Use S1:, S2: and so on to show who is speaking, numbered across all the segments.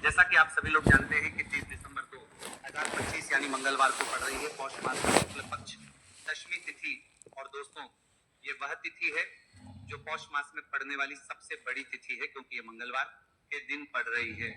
S1: जैसा कि आप सभी लोग जानते हैं कि 30 दिसंबर को 2025 यानी मंगलवार को पड़ रही है पौष मास की शुक्ल पक्ष दशमी तिथि। और दोस्तों, ये वह तिथि है जो पौष मास में पड़ने वाली सबसे बड़ी तिथि है, क्योंकि ये मंगलवार के दिन पड़ रही है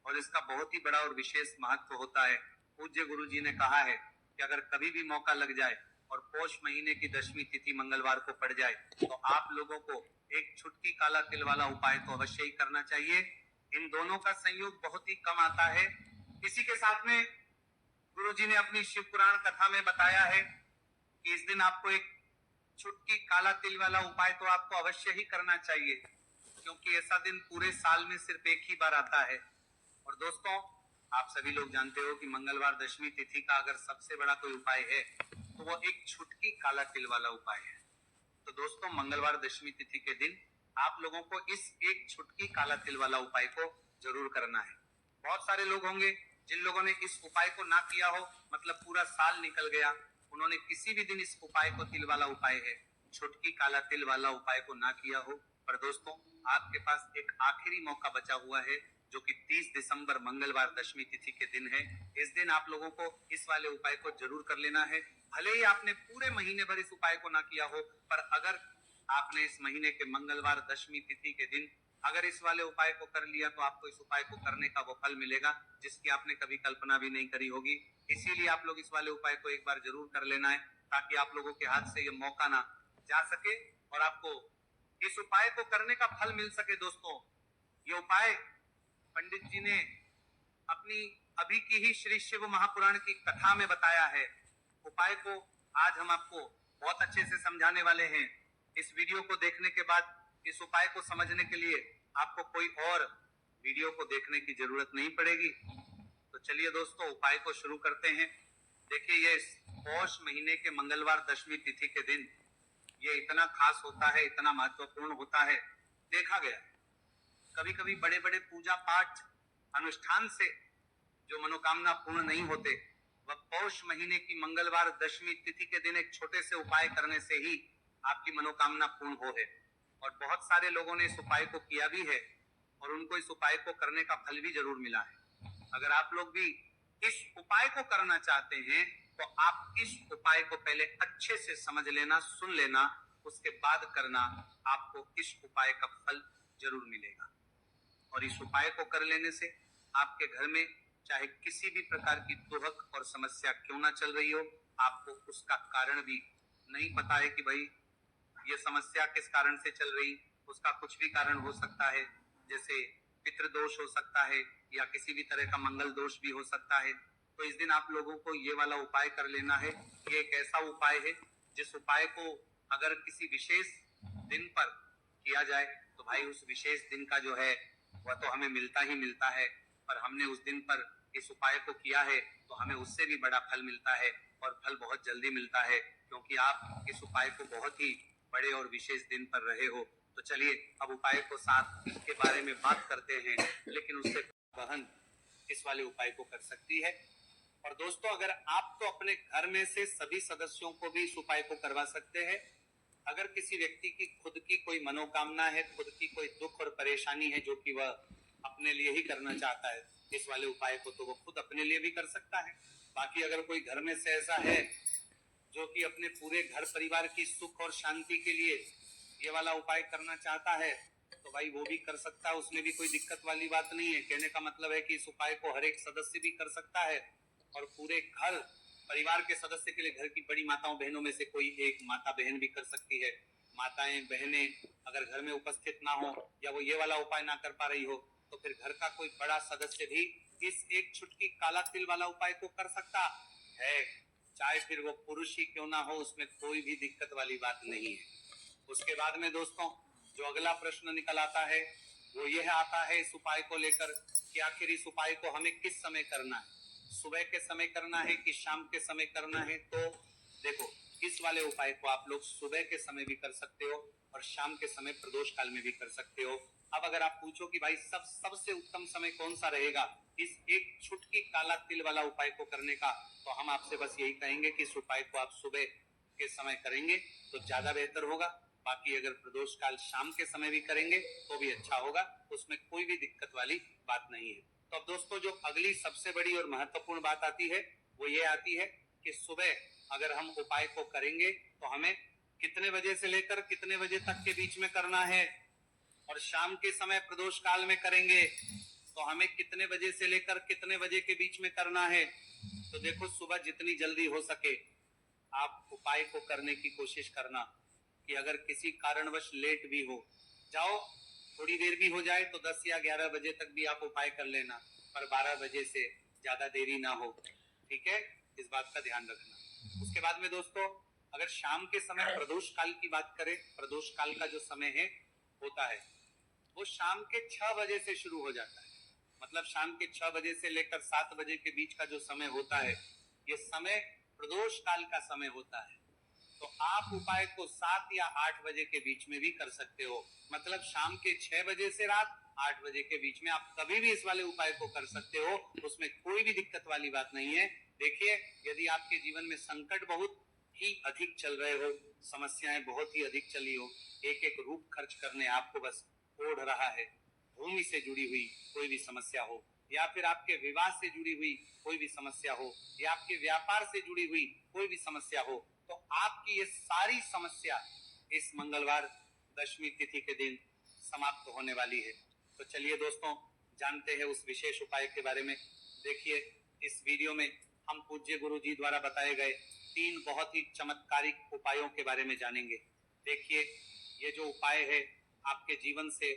S1: और इसका बहुत ही बड़ा और विशेष महत्व होता है। पूज्य गुरु जी ने कहा है कि अगर कभी भी मौका लग जाए और पौष महीने की दशमी तिथि मंगलवार को पड़ जाए तो आप लोगों को एक छुटकी काला तिल वाला उपाय तो अवश्य ही करना चाहिए। इन दोनों का संयोग बहुत ही कम आता है। इसी के साथ में गुरु जी ने अपनी शिव पुराण कथा में बताया है कि इस दिन आपको एक छुटकी काला तिल वाला उपाय तो आपको अवश्य ही करना चाहिए, क्योंकि ऐसा दिन पूरे साल में सिर्फ एक ही बार आता है। और दोस्तों, आप सभी लोग जानते हो कि मंगलवार दशमी तिथि का अगर सबसे बड़ा कोई उपाय है तो वो एक छुटकी काला तिल वाला उपाय है। तो दोस्तों, मंगलवार दशमी तिथि के दिन आप लोगों को इस एक छुटकी काला तिल वाला उपाय को जरूर करना है। बहुत सारे लोग होंगे जिन लोगों ने इस उपाय को ना किया हो, मतलब पूरा साल निकल गया, उन्होंने किसी भी दिन इस उपाय को, तिल वाला उपाय है, छुटकी काला तिल वाला उपाय को ना किया हो। पर दोस्तों, आपके पास एक आखिरी मौका बचा हुआ है जो कि 30 दिसंबर मंगलवार दशमी तिथि के दिन है। इस दिन आप लोगों को इस वाले उपाय को जरूर कर लेना है। भले ही आपने पूरे महीने भर इस उपाय को ना किया हो, पर अगर आपने इस महीने के मंगलवार दशमी तिथि के दिन अगर इस वाले उपाय को कर लिया तो आपको इस उपाय को करने का वो फल मिलेगा जिसकी आपने कभी कल्पना भी नहीं करी होगी। इसीलिए आप लोग इस वाले उपाय को एक बार जरूर कर लेना है, ताकि आप लोगों के हाथ से ये मौका ना जा सके और आपको इस उपाय को करने का फल मिल सके। दोस्तों, ये उपाय पंडित जी ने अपनी अभी की ही श्री शिव महापुराण की कथा में बताया है। उपाय को आज हम आपको बहुत अच्छे से समझाने वाले हैं। इस वीडियो को देखने के बाद इस उपाय को समझने के लिए आपको कोई और वीडियो को देखने की जरूरत नहीं पड़ेगी। तो चलिए दोस्तों, उपाय को शुरू करते हैं। देखिए, ये पौष महीने के मंगलवार दशमी तिथि के दिन ये इतना खास होता है, इतना महत्वपूर्ण होता है। देखा गया कभी कभी बड़े बड़े पूजा पाठ अनुष्ठान से जो मनोकामना पूर्ण नहीं होते, वह पौष महीने की मंगलवार दशमी तिथि के दिन एक छोटे से उपाय करने से ही आपकी मनोकामना पूर्ण हो है। और बहुत सारे लोगों ने इस उपाय को किया भी है और उनको इस उपाय को करने का फल भी जरूर मिला है। अगर आप लोग भी इस उपाय को करना चाहते हैं तो आप इस उपाय को पहले अच्छे से समझ लेना, सुन लेना, उसके बाद करना। आपको इस उपाय का फल जरूर मिलेगा। और इस उपाय को कर लेने से आपके घर में चाहे किसी भी प्रकार की दुहक और समस्या क्यों ना चल रही हो, आपको उसका कारण भी नहीं पता है कि भाई ये समस्या किस कारण से चल रही, उसका कुछ भी कारण हो सकता है। जैसे पितृदोष हो सकता है या किसी भी तरह का मंगल दोष भी हो सकता है। तो इस दिन आप लोगों को ये वाला उपाय कर लेना है। ये एक ऐसा उपाय है जिस उपाय को अगर किसी विशेष दिन पर किया जाए तो भाई उस विशेष दिन का जो है वह तो हमें मिलता ही मिलता है, पर हमने उस दिन पर इस उपाय को किया है तो हमें उससे भी बड़ा फल मिलता है और फल बहुत जल्दी मिलता है, क्योंकि आप इस उपाय को बहुत ही बड़े और विशेष दिन पर रहे हो। तो चलिए अब उपाय को साथ के बारे में बात करते हैं, लेकिन उससे बहन इस वाले उपाय को कर सकती है। और दोस्तों, अगर आप तो अपने घर में से सभी सदस्यों को भी इस उपाय को करवा सकते हैं। अगर किसी व्यक्ति की खुद की कोई मनोकामना है, खुद की कोई दुख और परेशानी है जो कि वह अपने लिए ही करना चाहता है इस वाले उपाय को, तो वो खुद अपने लिए भी कर सकता है। बाकी अगर कोई घर में से ऐसा है जो कि अपने पूरे घर परिवार की सुख और शांति के लिए ये वाला उपाय करना चाहता है तो भाई वो भी कर सकता है, उसमें भी कोई दिक्कत वाली बात नहीं है। कहने का मतलब है कि इस उपाय को हर एक सदस्य भी कर सकता है और पूरे घर परिवार के सदस्य के लिए घर की बड़ी माताओं बहनों में से कोई एक माता बहन भी कर सकती है। माताएं बहनें अगर घर में उपस्थित ना हो या वो ये वाला उपाय ना कर पा रही हो तो फिर घर का कोई बड़ा सदस्य भी इस एक छुटकी काला तिल वाला उपाय को कर सकता है, चाहे फिर वो पुरुष ही क्यों ना हो, उसमें कोई भी दिक्कत वाली बात नहीं है। उसके बाद में दोस्तों, जो अगला प्रश्न निकल आता है वो यह आता है इस उपाय को लेकर कि आखिर इस उपाय को हमें किस समय करना है, सुबह के समय करना है कि शाम के समय करना है। तो देखो, इस वाले उपाय को आप लोग सुबह के समय भी कर सकते हो और शाम के समय प्रदोष काल में भी कर सकते हो। अब अगर आप पूछो कि भाई सबसे उत्तम समय कौन सा रहेगा इस एक छुटकी काला तिल वाला उपाय को करने का, तो हम आपसे बस यही कहेंगे कि इस उपाय को आप सुबह के समय करेंगे तो ज्यादा बेहतर होगा। बाकी अगर प्रदोष काल शाम के समय भी करेंगे तो भी अच्छा होगा, उसमें कोई भी दिक्कत वाली बात नहीं है। तो अब दोस्तों जो अगली सबसे बड़ी और महत्वपूर्ण बात आती है वो ये आती है कि सुबह अगर हम उपाय को करेंगे तो हमें कितने बजे से लेकर कितने बजे तक के बीच में करना है, और शाम के समय प्रदोष काल में करेंगे तो हमें कितने बजे से लेकर कितने बजे के बीच में करना है। तो देखो सुबह जितनी जल्दी हो सके आप उपाय को करने की कोशिश करना, कि अगर किसी कारणवश लेट भी हो जाओ, थोड़ी देर भी हो जाए तो 10 या 11 बजे तक भी आप उपाय कर लेना, पर 12 बजे से ज्यादा देरी ना हो, ठीक है, इस बात का ध्यान रखना। उसके बाद में दोस्तों अगर शाम के समय प्रदोष काल की बात करें, प्रदोष काल का जो समय है होता है वो शाम के 6 बजे से शुरू हो जाता है। मतलब शाम के 6 बजे से लेकर 7 बजे के बीच का जो समय होता है ये समय प्रदोष काल का समय होता है। तो आप उपाय को 7 या 8 बजे के बीच में भी कर सकते हो। मतलब शाम के 6 बजे से रात 8 बजे के बीच में आप कभी भी इस वाले उपाय को कर सकते हो, उसमें कोई भी दिक्कत वाली बात नहीं है। देखिए यदि आपके जीवन में संकट बहुत ही अधिक चल रहे हो, समस्याएं बहुत ही अधिक चली हो, एक एक रूप खर्च करने आपको बस ओढ़ रहा है, भूमि से जुड़ी हुई कोई भी समस्या हो, या फिर आपके विवाह से जुड़ी हुई कोई भी समस्या हो, या आपके व्यापार से जुड़ी हुई कोई भी समस्या हो, तो आपकी ये सारी समस्या इस मंगलवार दशमी तिथि के दिन समाप्त होने वाली है। तो चलिए दोस्तों जानते हैं उस विशेष उपाय के बारे में। देखिए इस वीडियो में हम पूज्य गुरु जी द्वारा बताए गए 3 बहुत ही चमत्कारिक उपायों के बारे में जानेंगे। देखिए ये जो उपाय है आपके जीवन से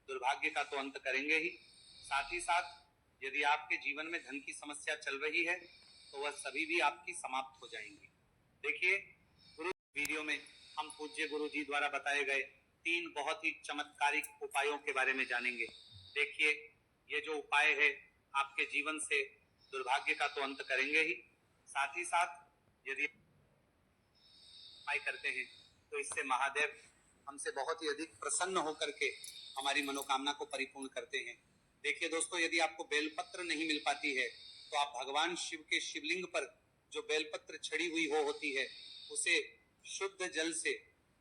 S1: दुर्भाग्य का तो अंत करेंगे ही, साथ ही साथ यदि आपके जीवन में धन की समस्या चल रही है तो वह सभी भी आपकी समाप्त हो जाएंगी। देखिए गुरु वीडियो में हम पूज्य गुरु जी द्वारा बताए गए 3 बहुत ही चमत्कारिक उपायों के बारे में जानेंगे। देखिए ये जो उपाय है आपके जीवन से दुर्भाग्य का तो अंत करेंगे ही, साथ ही साथ यदि उपाय करते हैं तो इससे महादेव हमसे बहुत ही अधिक प्रसन्न होकर के हमारी मनोकामना को परिपूर्ण करते हैं। देखिए दोस्तों यदि आपको बेलपत्र नहीं मिल पाती है तो आप भगवान शिव के शिवलिंग पर जो बेलपत्र छड़ी हुई हो होती है उसे शुद्ध जल से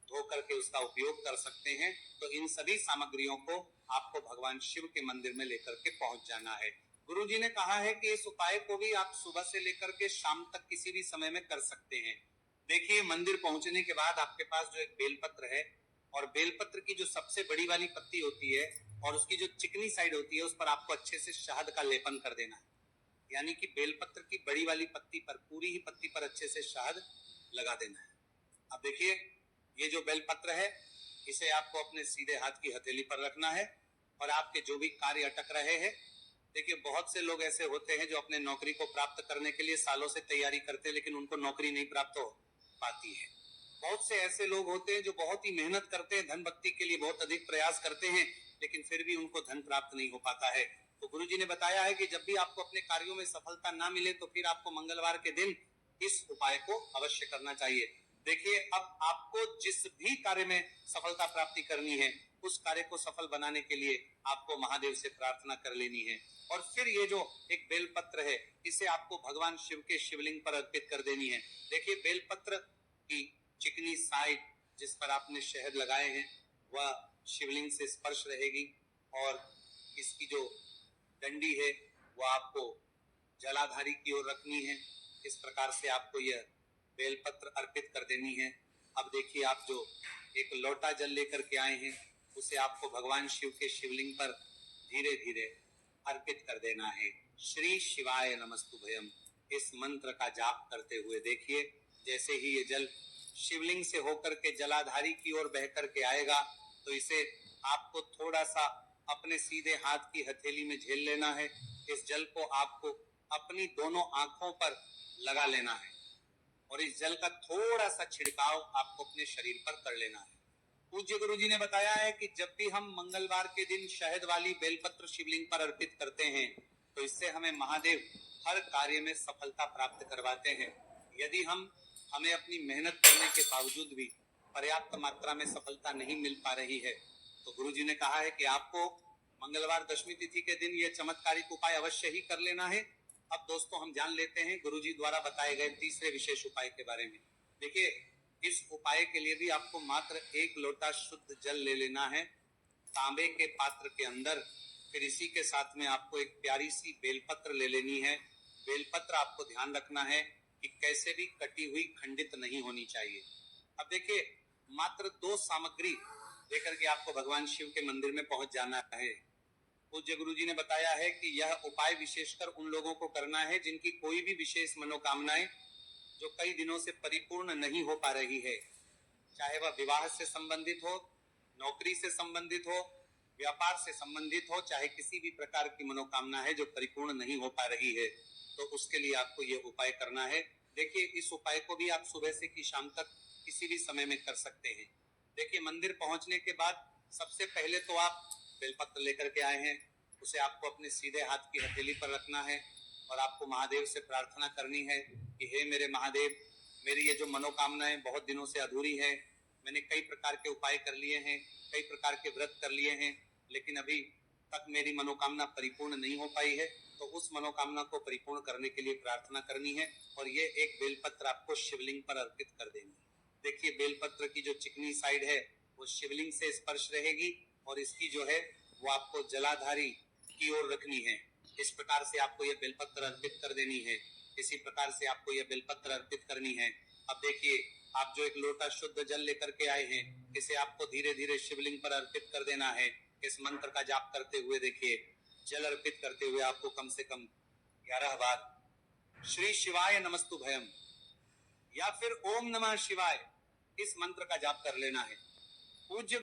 S1: धो करके उसका उपयोग कर सकते हैं। तो इन सभी सामग्रियों को आपको भगवान शिव के मंदिर में लेकर के पहुंच जाना है। गुरुजी ने कहा है कि इस उपाय को भी आप सुबह से लेकर के शाम तक किसी भी समय में कर सकते हैं। देखिए मंदिर पहुंचने के बाद आपके पास जो एक बेलपत्र है और बेलपत्र की जो सबसे बड़ी वाली पत्ती होती है और उसकी जो चिकनी साइड होती है उस पर आपको अच्छे से शहद का लेपन कर देना है। यानी कि बेलपत्र की बड़ी वाली पत्ती पर, पूरी ही पत्ती पर अच्छे से शहद लगा देना है। अब देखिए ये जो बेलपत्र है इसे आपको अपने सीधे हाथ की हथेली पर रखना है और आपके जो भी कार्य अटक रहे हैं, देखिए बहुत से लोग ऐसे होते हैं जो अपने नौकरी को प्राप्त करने के लिए सालों से तैयारी करते हैं लेकिन उनको नौकरी नहीं प्राप्त हो पाती है। बहुत से ऐसे लोग होते हैं जो बहुत ही मेहनत करते हैं, धन भक्ति के लिए बहुत अधिक प्रयास करते हैं लेकिन फिर भी उनको धन प्राप्त नहीं हो पाता है। तो गुरुजी ने बताया है कि जब भी आपको अपने कार्यों में सफलता ना मिले तो फिर आपको मंगलवार के दिन इस उपाय को अवश्य करना चाहिए। देखिए अब आपको जिस भी कार्य में सफलता प्राप्ति करनी है उस कार्य को सफल बनाने के लिए आपको महादेव से प्रार्थना कर लेनी है और फिर ये जो एक बेलपत्र है इसे आपको भगवान शिव के शिवलिंग पर अर्पित कर देनी है। देखिए बेलपत्र की चिकनी साइड जिस पर आपने शहद लगाए हैं वह शिवलिंग से स्पर्श रहेगी और इसकी जो डंडी है वह आपको जलाधारी की ओर रखनी है। इस प्रकार से आपको यह बेलपत्र अर्पित कर देनी है। अब देखिए आप जो एक लोटा जल लेकर के आए हैं उसे आपको भगवान शिव के शिवलिंग पर धीरे धीरे अर्पित कर देना है। श्री शिवाय नमस्तुभयम इस मंत्र का जाप करते हुए देखिए जैसे ही ये जल शिवलिंग से होकर के जलाधारी की ओर बह करके आएगा तो इसे आपको थोड़ा सा अपने सीधे हाथ की हथेली में झेल लेना है। इस जल को आपको अपनी दोनों आंखों पर लगा लेना है और इस जल का थोड़ा सा छिड़काव आपको अपने शरीर पर कर लेना है। पूज्य गुरुजी ने बताया है कि जब भी हम मंगलवार के दिन शहद वाली बेलपत्र शिवलिंग पर अर्पित करते हैं तो इससे हमें महादेव हर कार्य में सफलता प्राप्त करवाते हैं। यदि हमें अपनी मेहनत करने के बावजूद भी पर्याप्त मात्रा में सफलता नहीं मिल पा रही है तो गुरुजी ने कहा है कि आपको मंगलवार दशमी तिथि के दिन यह चमत्कारिक उपाय अवश्य ही कर लेना है। अब दोस्तों हम जान लेते हैं गुरुजी द्वारा बताए गए तीसरे विशेष उपाय के बारे में। देखिए इस उपाय के लिए भी आपको मात्र 1 लोटा शुद्ध जल ले लेना है। तांबे के पात्र के अंदर फिर इसी के साथ में आपको एक प्यारी सी बेलपत्र ले लेनी है। बेलपत्र आपको ध्यान रखना है कि कैसे भी कटी हुई खंडित नहीं होनी चाहिए। अब देखिए, मात्र 2 सामग्री लेकर के आपको भगवान शिव के मंदिर में पहुंच जाना है। पूज्य गुरु जी ने बताया है कि यह उपाय विशेषकर उन लोगों को करना है जिनकी कोई भी विशेष मनोकामनाएं जो कई दिनों से परिपूर्ण नहीं हो पा रही है, चाहे वह विवाह से संबंधित हो, नौकरी से संबंधित हो, व्यापार से संबंधित हो, चाहे किसी भी प्रकार की मनोकामना है जो परिपूर्ण नहीं हो पा रही है, तो उसके लिए आपको यह उपाय करना है। देखिए, इस उपाय को भी आप सुबह से की शाम तक किसी भी समय में कर सकते हैं। देखिए, मंदिर पहुंचने के बाद सबसे पहले तो आप बेलपत्र लेकर के आए हैं, उसे आपको अपने सीधे हाथ की हथेली पर रखना है और आपको महादेव से प्रार्थना करनी है कि हे मेरे महादेव, मेरी ये जो मनोकामनाएं बहुत दिनों से अधूरी है, मैंने कई प्रकार के उपाय कर लिए हैं, कई प्रकार के व्रत कर लिए हैं, लेकिन अभी तक मेरी मनोकामना परिपूर्ण नहीं हो पाई है, तो उस मनोकामना को परिपूर्ण करने के लिए प्रार्थना करनी है और ये एक बेलपत्र आपको शिवलिंग पर अर्पित कर देनी है। देखिए, बेलपत्र की जो चिकनी साइड है वो शिवलिंग से स्पर्श रहेगी और इसकी जो है वो आपको जलाधारी की ओर रखनी है। इस प्रकार से आपको यह बेलपत्र अर्पित कर देनी है। इसी प्रकार से आपको यह बेलपत्र अर्पित करनी है। अब देखिए, आप जो एक लोटा शुद्ध जल लेकर के आए हैं, इसे आपको धीरे धीरे शिवलिंग पर अर्पित कर देना है। इस मंत्र का जाप करते हुए देखिए, जल अर्पित करते हुए आपको कम से कम 11 बार श्री शिवाय नमस्तु भयम या फिर ओम नमः शिवाय इस मंत्र का जाप कर लेना है। पूज्य